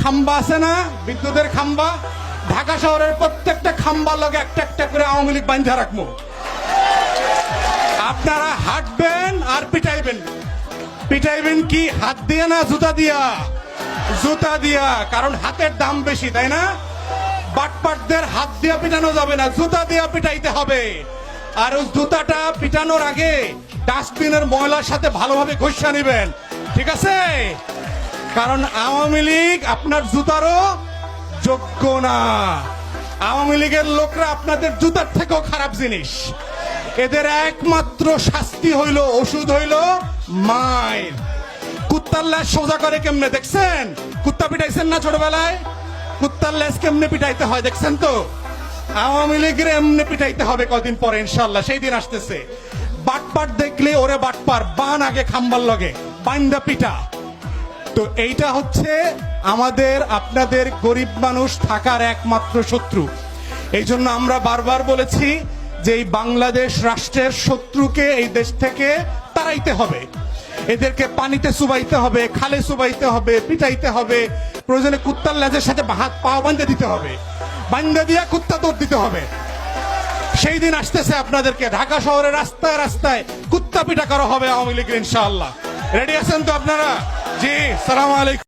খাম্বা আছে না, বিদ্যুতের খাম্বা, ঢাকা শহরের প্রত্যেকটা খাম্বার লগে একটা একটা করে আওয়ামী লীগ বান্ধা রাখবো। আপনারা হাঁটবেন আর পিটাইবেন। পিটাইবেন কি হাত দিয়ে না জুতা দিয়া? জুতা দিয়া, কারণ হাতের দাম বেশি, তাই না? বাটপাটদের হাত দিয়া পিটানো যাবে না, জুতা দিয়া পিটাইতে হবে। আর ওই জুতাটা পিটানোর আগে ডাস্টবিনের ময়লার সাথে ভালোভাবে ঘষা নেবেন, ঠিক আছে? কারণ আওয়ামী লীগ আপনার জুতারও যোগ্য না। আওয়ামী লীগের লোকরা আপনাদের জুতার থেকেও খারাপ জিনিস। এদের একমাত্র শাস্তি হইল, ওষুধ হইল মাইর। কুত্তার ল্যাস সোজা করে কেমনে দেখছেন? কুত্তা পিটাইছেন না ছোটবেলায়? কুত্তার ল্যাস কেমনে পিটাইতে হয় দেখছেন তো? আওয়ামী লীগের এমনি পিটাইতে হবে কদিন পরে ইনশাল্লাহ, সেই দিন আসতেছে। বাটপাট দেখলে ওরে বাটপার, বান আগে খাম্বার লগে বাইন্দা পিটা। তো এইটা হচ্ছে আমাদের আপনাদের গরিব মানুষ থাকার একমাত্র শত্রু। এই জন্য আমরা বারবার বলেছি যে এই বাংলাদেশ রাষ্ট্রের শত্রুকে এই দেশ থেকে তাড়াইতে হবে। এদেরকে পানিতে চুবাইতে হবে, খালে চুবাইতে হবে, পিটাইতে হবে, প্রয়োজনে কুত্তার লেজের সাথে হাত পা বাঁধে দিতে হবে, বাঁধে দিয়ে কুত্তা দৌড় দিতে হবে। সেই দিন আসতেছে, আপনাদেরকে ঢাকা শহরের রাস্তায় রাস্তায় কুত্তা পিটা করা হবে আওয়ামী লীগের ইনশাআল্লাহ। রেডি আছেন তো আপনারা? জি, সালাম আলাইকুম।